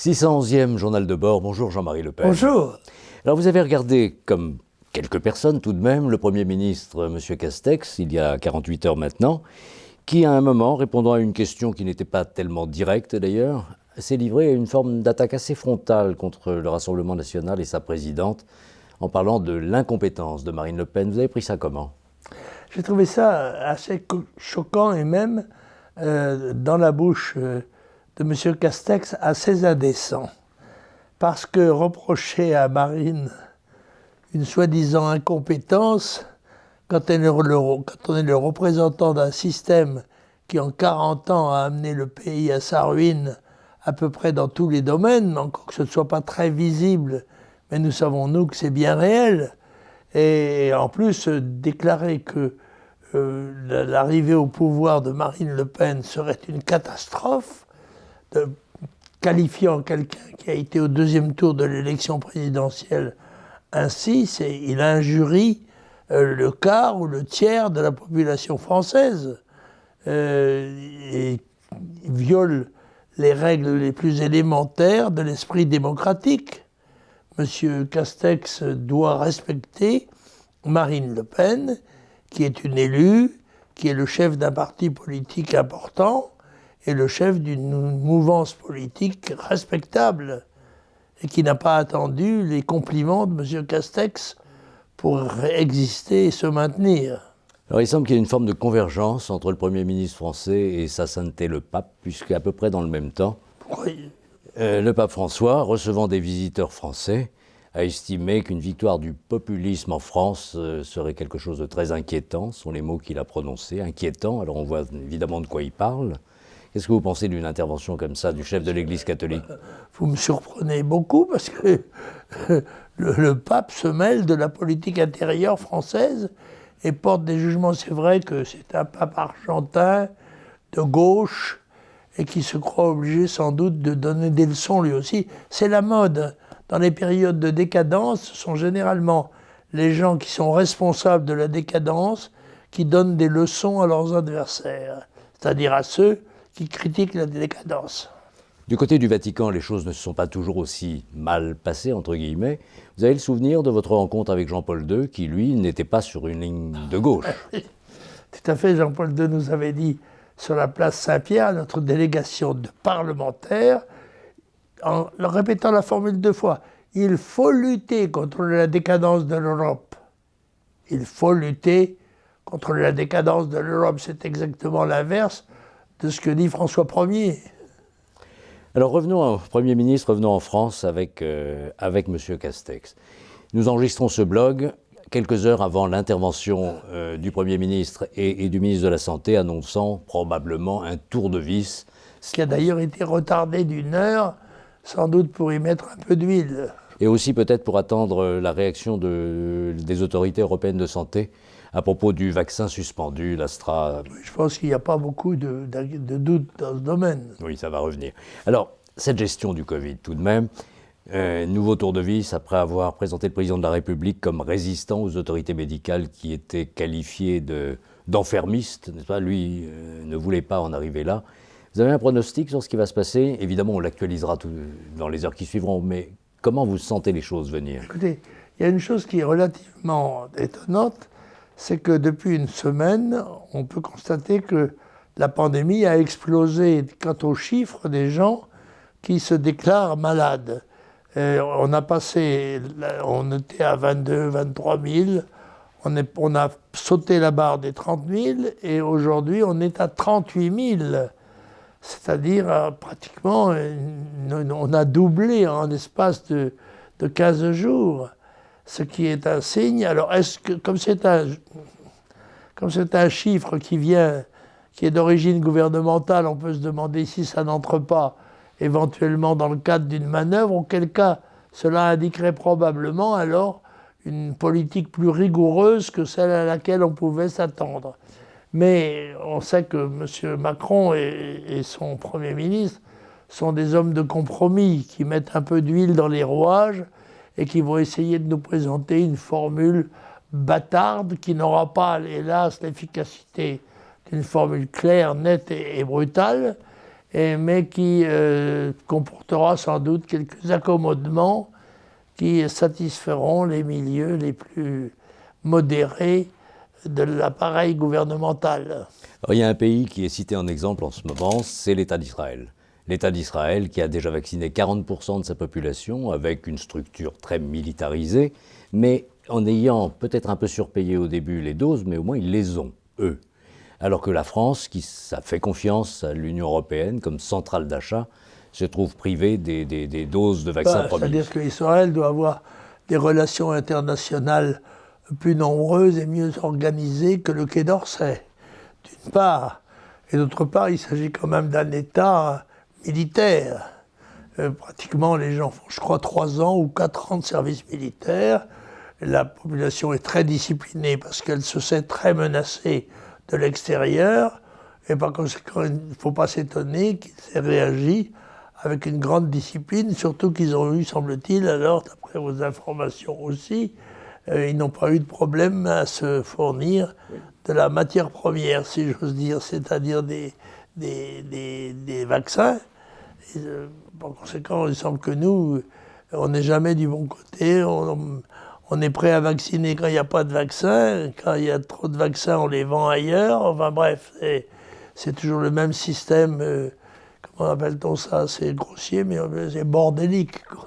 611e journal de bord. Bonjour Jean-Marie Le Pen. Bonjour. Alors vous avez regardé, comme quelques personnes tout de même, le Premier ministre M. Castex, il y a 48 heures maintenant, qui à un moment, répondant à une question qui n'était pas tellement directe d'ailleurs, s'est livré à une forme d'attaque assez frontale contre le Rassemblement national et sa présidente, en parlant de l'incompétence de Marine Le Pen. Vous avez pris ça comment? J'ai trouvé ça assez choquant et même dans la bouche de M. Castex assez indécent. Parce que reprocher à Marine une soi-disant incompétence, quand on est le représentant d'un système qui en 40 ans a amené le pays à sa ruine à peu près dans tous les domaines, encore que ce ne soit pas très visible, mais nous savons, nous, que c'est bien réel. Et en plus, déclarer que l'arrivée au pouvoir de Marine Le Pen serait une catastrophe, qualifiant quelqu'un qui a été au deuxième tour de l'élection présidentielle ainsi, il injurie le quart ou le tiers de la population française et viole les règles les plus élémentaires de l'esprit démocratique. M. Castex doit respecter Marine Le Pen, qui est une élue, qui est le chef d'un parti politique important et le chef d'une mouvance politique respectable et qui n'a pas attendu les compliments de M. Castex pour exister et se maintenir. Alors il semble qu'il y ait une forme de convergence entre le Premier ministre français et sa sainteté le pape, puisqu'à peu près dans le même temps, le pape François, recevant des visiteurs français, a estimé qu'une victoire du populisme en France serait quelque chose de très inquiétant, ce sont les mots qu'il a prononcés, inquiétant, alors on voit évidemment de quoi il parle. Qu'est-ce que vous pensez d'une intervention comme ça du chef de l'Église catholique? Vous me surprenez beaucoup parce que le pape se mêle de la politique intérieure française et porte des jugements. C'est vrai que c'est un pape argentin, de gauche, et qui se croit obligé sans doute de donner des leçons lui aussi. C'est la mode. Dans les périodes de décadence, ce sont généralement les gens qui sont responsables de la décadence qui donnent des leçons à leurs adversaires, c'est-à-dire à ceux qui critiquent la décadence. Du côté du Vatican, les choses ne se sont pas toujours aussi mal passées, entre guillemets. Vous avez le souvenir de votre rencontre avec Jean-Paul II, qui, lui, n'était pas sur une ligne de gauche. Tout à fait, Jean-Paul II nous avait dit sur la place Saint-Pierre, notre délégation de parlementaires, en leur répétant la formule 2 fois, il faut lutter contre la décadence de l'Europe. Il faut lutter contre la décadence de l'Europe. C'est exactement l'inverse de ce que dit François Ier. Alors revenons au Premier ministre, revenons en France avec M. Castex. Nous enregistrons ce blog quelques heures avant l'intervention du Premier ministre et du ministre de la Santé annonçant probablement un tour de vis. Ce qui a d'ailleurs été retardé d'1 heure, sans doute pour y mettre un peu d'huile. Et aussi peut-être pour attendre la réaction des autorités européennes de santé à propos du vaccin suspendu, l'Astra. Je pense qu'il n'y a pas beaucoup de doutes dans ce domaine. Oui, ça va revenir. Alors, cette gestion du Covid, tout de même, nouveau tour de vis après avoir présenté le président de la République comme résistant aux autorités médicales qui étaient qualifiées d'enfermistes, n'est-ce pas? Lui ne voulait pas en arriver là. Vous avez un pronostic sur ce qui va se passer? Évidemment, on l'actualisera dans les heures qui suivront, mais comment vous sentez les choses venir? Écoutez, il y a une chose qui est relativement étonnante, c'est que depuis une semaine, on peut constater que la pandémie a explosé quant aux chiffres des gens qui se déclarent malades. On était à 22 000, 23 000, on a sauté la barre des 30 000 et aujourd'hui on est à 38 000. C'est-à-dire pratiquement, on a doublé en l'espace de 15 jours. Ce qui est un signe. Alors, est-ce que, comme c'est un chiffre qui est d'origine gouvernementale, on peut se demander si ça n'entre pas éventuellement dans le cadre d'une manœuvre, auquel cas cela indiquerait probablement alors une politique plus rigoureuse que celle à laquelle on pouvait s'attendre. Mais on sait que M. Macron et son Premier ministre sont des hommes de compromis qui mettent un peu d'huile dans les rouages et qui vont essayer de nous présenter une formule bâtarde qui n'aura pas, hélas, l'efficacité d'une formule claire, nette et brutale, mais qui comportera sans doute quelques accommodements qui satisferont les milieux les plus modérés de l'appareil gouvernemental. Alors, il y a un pays qui est cité en exemple en ce moment, c'est l'État d'Israël. L'État d'Israël qui a déjà vacciné 40% de sa population avec une structure très militarisée, mais en ayant peut-être un peu surpayé au début les doses, mais au moins ils les ont, eux. Alors que la France, qui ça fait confiance à l'Union européenne comme centrale d'achat, se trouve privée des doses de vaccins promises. C'est-à-dire qu'Israël doit avoir des relations internationales plus nombreuses et mieux organisées que le Quai d'Orsay, d'une part. Et d'autre part, il s'agit quand même d'un État militaire. Pratiquement, les gens font, je crois, 3 ans ou 4 ans de service militaire. La population est très disciplinée parce qu'elle se sait très menacée de l'extérieur. Et par conséquent, il ne faut pas s'étonner qu'ils aient réagi avec une grande discipline, surtout qu'ils ont eu, semble-t-il, alors, d'après vos informations aussi, ils n'ont pas eu de problème à se fournir de la matière première, si j'ose dire, c'est-à-dire des vaccins. Et, par conséquent, il semble que nous, on n'est jamais du bon côté. On est prêt à vacciner quand il n'y a pas de vaccin. Quand il y a trop de vaccins, on les vend ailleurs. Enfin bref, c'est toujours le même système. Comment appelle-t-on ça? C'est grossier, mais c'est bordélique, quoi.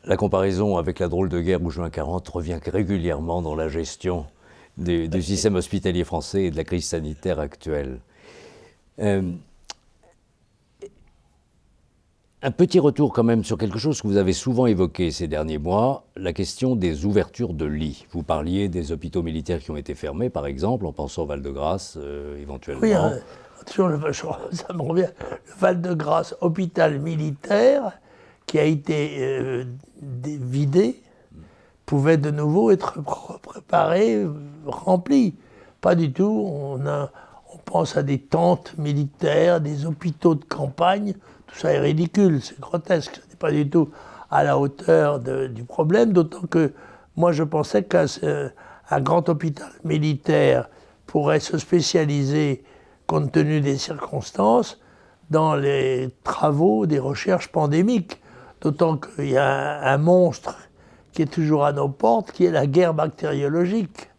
La comparaison avec la drôle de guerre ou juin 40 revient régulièrement dans la gestion du système hospitalier français et de la crise sanitaire actuelle. Un petit retour quand même sur quelque chose que vous avez souvent évoqué ces derniers mois, la question des ouvertures de lits. Vous parliez des hôpitaux militaires qui ont été fermés, par exemple, en pensant au Val-de-Grâce, éventuellement. Oui, toujours ça me revient. Le Val-de-Grâce, hôpital militaire, qui a été vidé, pouvait de nouveau être préparé, rempli. Pas du tout. On pense à des tentes militaires, des hôpitaux de campagne. Tout ça est ridicule, c'est grotesque. Ce n'est pas du tout à la hauteur du problème, d'autant que moi je pensais qu'un grand hôpital militaire pourrait se spécialiser, compte tenu des circonstances, dans les travaux des recherches pandémiques. D'autant qu'il y a un monstre qui est toujours à nos portes, qui est la guerre bactériologique.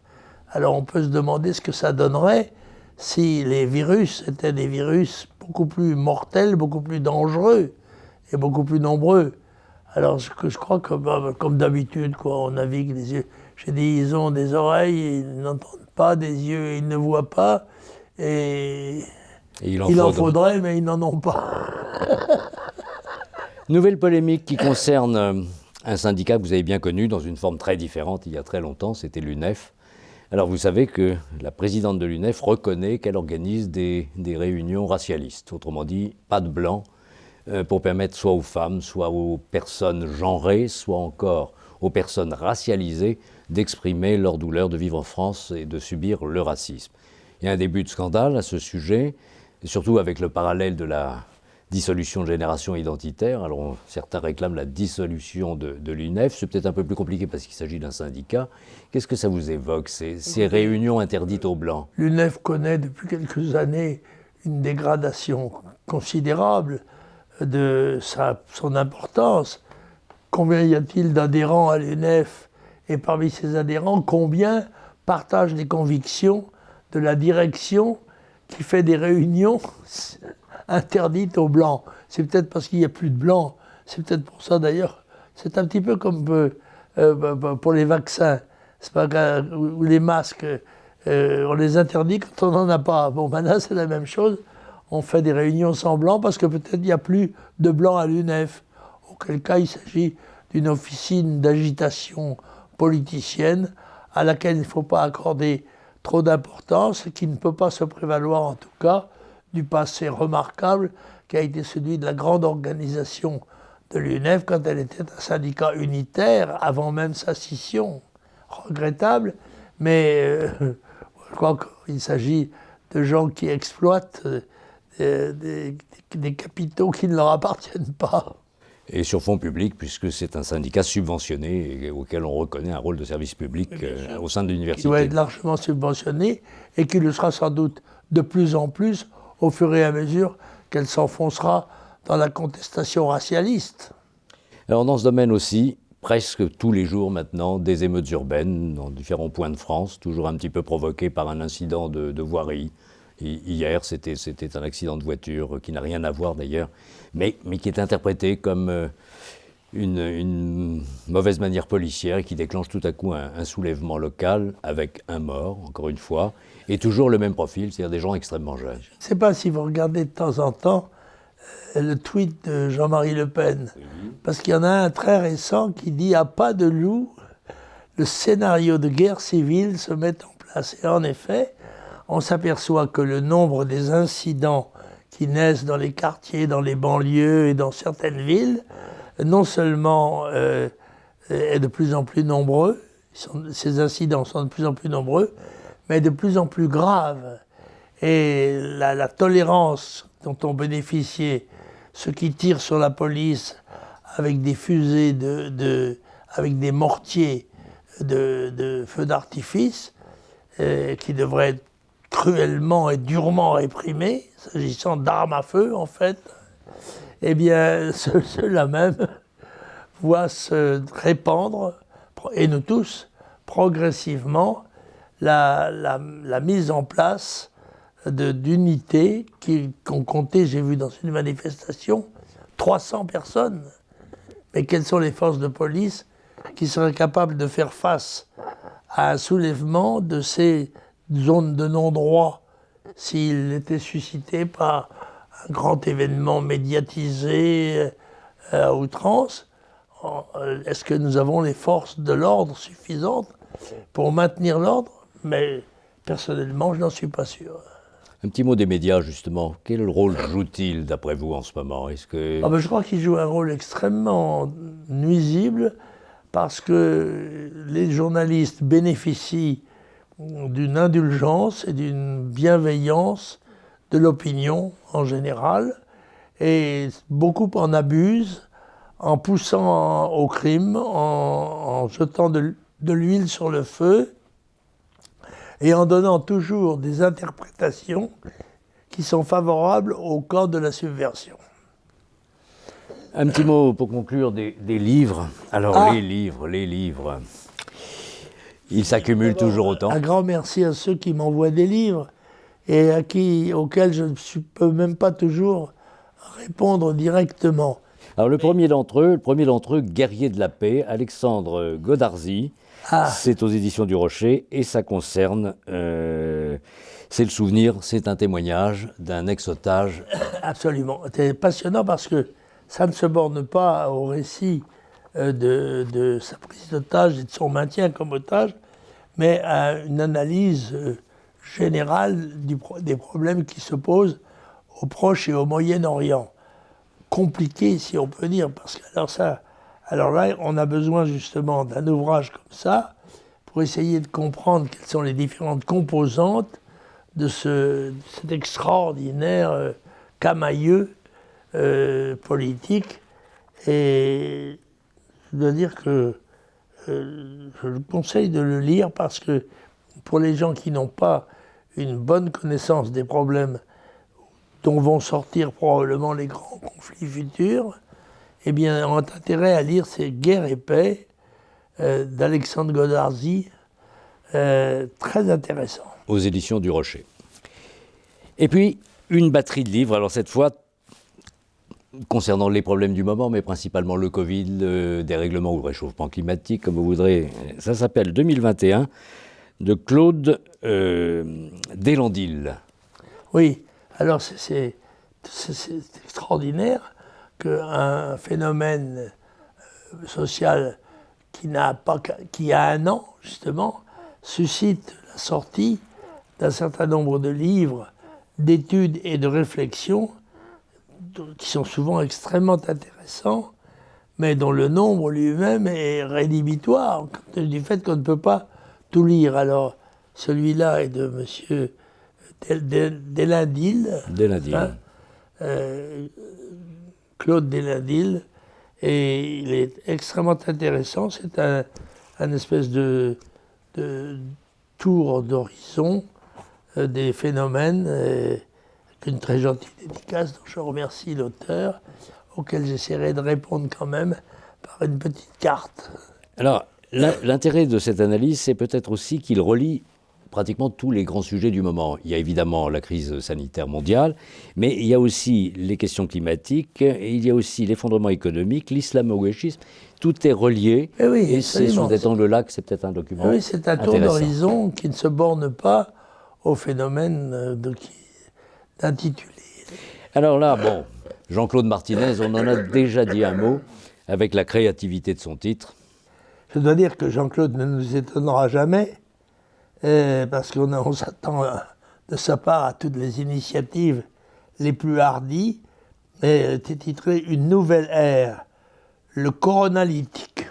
Alors on peut se demander ce que ça donnerait si les virus étaient des virus beaucoup plus mortels, beaucoup plus dangereux et beaucoup plus nombreux. Alors je crois que, comme d'habitude, on navigue les yeux. J'ai dit, ils ont des oreilles, ils n'entendent pas, des yeux, ils ne voient pas, et il en faudrait, mais ils n'en ont pas. Nouvelle polémique qui concerne un syndicat que vous avez bien connu dans une forme très différente il y a très longtemps, c'était l'UNEF. Alors vous savez que la présidente de l'UNEF reconnaît qu'elle organise des réunions racialistes, autrement dit, pas de blanc, pour permettre soit aux femmes, soit aux personnes genrées, soit encore aux personnes racialisées d'exprimer leur douleur de vivre en France et de subir le racisme. Il y a un début de scandale à ce sujet, et surtout avec le parallèle de la dissolution de Génération Identitaire. Alors certains réclament la dissolution de l'UNEF. C'est peut-être un peu plus compliqué parce qu'il s'agit d'un syndicat. Qu'est-ce que ça vous évoque, ces réunions interdites aux Blancs? L'UNEF connaît depuis quelques années une dégradation considérable de son importance. Combien y a-t-il d'adhérents à l'UNEF? Et parmi ces adhérents, combien partagent les convictions de la direction qui fait des réunions interdites aux Blancs? C'est peut-être parce qu'il n'y a plus de Blancs. C'est peut-être pour ça d'ailleurs. C'est un petit peu comme pour les vaccins. C'est pas ou les masques. On les interdit quand on n'en a pas. Bon, maintenant c'est la même chose. On fait des réunions sans Blancs parce que peut-être il n'y a plus de Blancs à l'UNEF. Auquel cas il s'agit d'une officine d'agitation politicienne à laquelle il ne faut pas accorder trop d'importance et qui ne peut pas se prévaloir en tout cas du passé remarquable qui a été celui de la grande organisation de l'UNEF quand elle était un syndicat unitaire avant même sa scission. Regrettable, mais je crois qu'il s'agit de gens qui exploitent des capitaux qui ne leur appartiennent pas. Et sur fonds publics, puisque c'est un syndicat subventionné et auquel on reconnaît un rôle de service public au sein de l'université. Qui doit être largement subventionné et qui le sera sans doute de plus en plus au fur et à mesure qu'elle s'enfoncera dans la contestation racialiste. Alors dans ce domaine aussi, presque tous les jours maintenant, des émeutes urbaines dans différents points de France, toujours un petit peu provoquées par un incident de voirie. Hier, c'était un accident de voiture qui n'a rien à voir d'ailleurs, mais qui est interprété comme une mauvaise manière policière et qui déclenche tout à coup un soulèvement local avec un mort, encore une fois, et toujours le même profil, c'est-à-dire des gens extrêmement jeunes. Je ne sais pas si vous regardez de temps en temps le tweet de Jean-Marie Le Pen, parce qu'il y en a un très récent qui dit « À pas de loup, le scénario de guerre civile se met en place ». Et en effet, on s'aperçoit que le nombre des incidents qui naissent dans les quartiers, dans les banlieues et dans certaines villes, non seulement est de plus en plus nombreux, ces incidents sont de plus en plus nombreux, mais de plus en plus graves. Et la tolérance dont ont bénéficié ceux qui tirent sur la police avec des fusées, avec des mortiers de feux d'artifice, qui devraient être cruellement et durement réprimés, s'agissant d'armes à feu en fait, eh bien ceux-là même voient se répandre, et nous tous, progressivement, la mise en place d'unités qu'on comptait, j'ai vu dans une manifestation, 300 personnes. Mais quelles sont les forces de police qui seraient capables de faire face à un soulèvement de ces zones de non-droit s'il était suscité par un grand événement médiatisé à outrance? Est-ce que nous avons les forces de l'ordre suffisantes pour maintenir l'ordre? Mais personnellement, je n'en suis pas sûr. Un petit mot des médias, justement. Quel rôle jouent-ils, d'après vous, en ce moment? Je crois qu'ils jouent un rôle extrêmement nuisible parce que les journalistes bénéficient d'une indulgence et d'une bienveillance de l'opinion en général, et beaucoup en abusent en poussant au crime, en jetant de l'huile sur le feu, et en donnant toujours des interprétations qui sont favorables au camp de la subversion. Un petit mot pour conclure des livres. Alors, les livres, ils s'accumulent toujours autant. Un grand merci à ceux qui m'envoient des livres et auxquels je ne peux même pas toujours répondre directement. Alors, le premier d'entre eux, Guerrier de la paix, Alexandre Godarzy. C'est aux éditions du Rocher et ça concerne, c'est le souvenir, c'est un témoignage d'un ex-otage. Absolument, c'est passionnant parce que ça ne se borne pas au récit de sa prise d'otage et de son maintien comme otage, mais à une analyse générale des problèmes qui se posent au Proche et au Moyen-Orient. Compliqué, si on peut dire, parce que alors là, on a besoin justement d'un ouvrage comme ça pour essayer de comprendre quelles sont les différentes composantes de cet extraordinaire camailleux politique. Et je dois dire que je conseille de le lire parce que pour les gens qui n'ont pas une bonne connaissance des problèmes dont vont sortir probablement les grands conflits futurs, eh bien, ont intérêt à lire ces Guerre et paix d'Alexandre Godarzy, très intéressant. Aux éditions du Rocher. Et puis, une batterie de livres, alors cette fois, concernant les problèmes du moment, mais principalement le Covid, le dérèglement ou le réchauffement climatique, comme vous voudrez. Ça s'appelle 2021, de Claude Deslandil. Oui, alors c'est extraordinaire qu'un phénomène social qui a un an, justement, suscite la sortie d'un certain nombre de livres, d'études et de réflexions qui sont souvent extrêmement intéressants, mais dont le nombre lui-même est rédhibitoire, compte tenu du fait qu'on ne peut pas tout lire. Alors, celui-là est de M. Deslandil. Deslandil. Claude Deslandil, et il est extrêmement intéressant. C'est un espèce de tour d'horizon des phénomènes une très gentille dédicace dont je remercie l'auteur, auquel j'essaierai de répondre quand même par une petite carte. Alors, l'intérêt de cette analyse, c'est peut-être aussi qu'il relie pratiquement tous les grands sujets du moment. Il y a évidemment la crise sanitaire mondiale, mais il y a aussi les questions climatiques, et il y a aussi l'effondrement économique, l'islamo-gauchisme. Tout est relié, oui, et c'est sous cet angle-là que c'est peut-être un document Oui, c'est un tour d'horizon qui ne se borne pas au phénomène d'intitulé. Alors là, bon, Jean-Claude Martinez, on en a déjà dit un mot avec la créativité de son titre. Je dois dire que Jean-Claude ne nous étonnera jamais, parce qu'on s'attend de sa part à toutes les initiatives les plus hardies. C'est titré « Une nouvelle ère, le coronalytique ».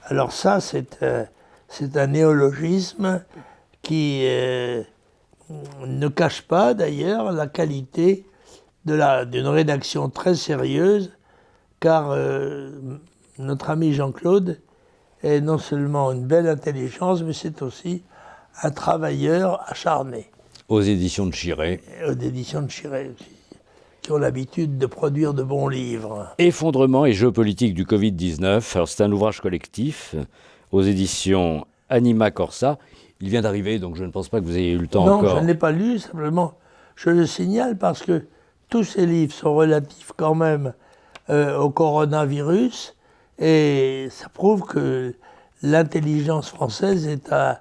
Alors ça, c'est un néologisme qui ne cache pas d'ailleurs la qualité d'une rédaction très sérieuse, car notre ami Jean-Claude est non seulement une belle intelligence, mais c'est aussi un travailleur acharné. Aux éditions de Chiré. Aux éditions de Chiré, qui ont l'habitude de produire de bons livres. Effondrement et géopolitique du Covid-19. Alors c'est un ouvrage collectif aux éditions Anima Corsa. Il vient d'arriver, donc je ne pense pas que vous ayez eu le temps encore. Non, je ne l'ai pas lu, simplement je le signale parce que tous ces livres sont relatifs quand même au coronavirus, et ça prouve que l'intelligence française est à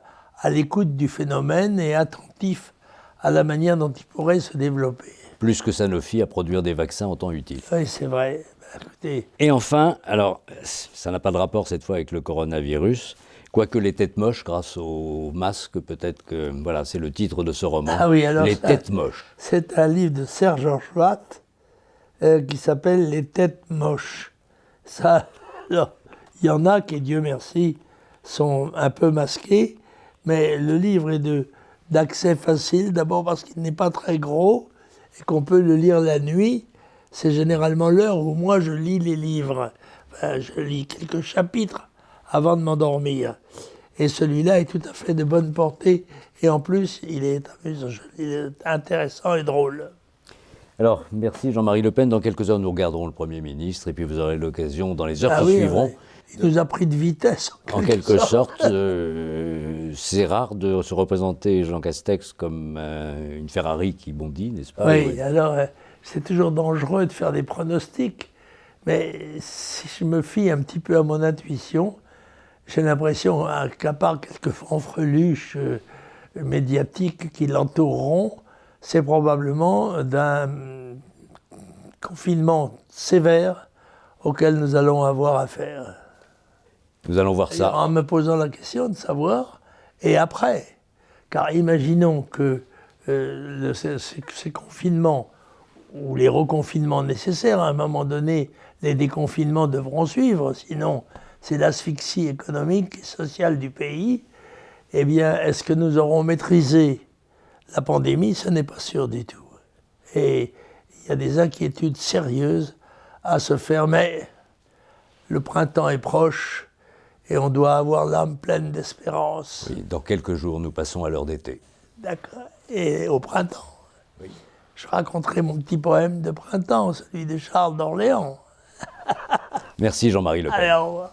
l'écoute du phénomène et attentif à la manière dont il pourrait se développer. Plus que Sanofi à produire des vaccins en temps utile. Oui, c'est vrai. Écoutez. Et enfin, alors, ça n'a pas de rapport cette fois avec le coronavirus, quoique les têtes moches, grâce aux masques, peut-être que, voilà, c'est le titre de ce roman. Ah oui, alors Les têtes moches. C'est un livre de Serge Anchoat qui s'appelle Les têtes moches. Ça, alors, il y en a qui, Dieu merci, sont un peu masqués, mais le livre est d'accès facile, d'abord parce qu'il n'est pas très gros et qu'on peut le lire la nuit. C'est généralement l'heure où moi je lis les livres. Enfin, je lis quelques chapitres avant de m'endormir. Et celui-là est tout à fait de bonne portée, et en plus il est intéressant et drôle. Alors, merci Jean-Marie Le Pen. Dans quelques heures, nous regarderons le Premier ministre, et puis vous aurez l'occasion, dans les heures qui suivront... Il nous a pris de vitesse, en quelque sorte. C'est rare de se représenter Jean Castex comme une Ferrari qui bondit, n'est-ce pas? Oui, alors c'est toujours dangereux de faire des pronostics, mais si je me fie un petit peu à mon intuition, j'ai l'impression qu'à part quelques fanfreluches médiatiques qui l'entoureront, c'est probablement d'un confinement sévère auquel nous allons avoir affaire. Nous allons voir ça. En me posant la question de savoir, et après, car imaginons que ces confinements, ou les reconfinements nécessaires, à un moment donné, les déconfinements devront suivre, sinon c'est l'asphyxie économique et sociale du pays, eh bien, est-ce que nous aurons maîtrisé la pandémie? Ce n'est pas sûr du tout. Et il y a des inquiétudes sérieuses à se faire, mais le printemps est proche, et on doit avoir l'âme pleine d'espérance. Oui, dans quelques jours, nous passons à l'heure d'été. D'accord. Et au printemps. Oui. Je raconterai mon petit poème de printemps, celui de Charles d'Orléans. Merci Jean-Marie Le Pen. Allez, au revoir.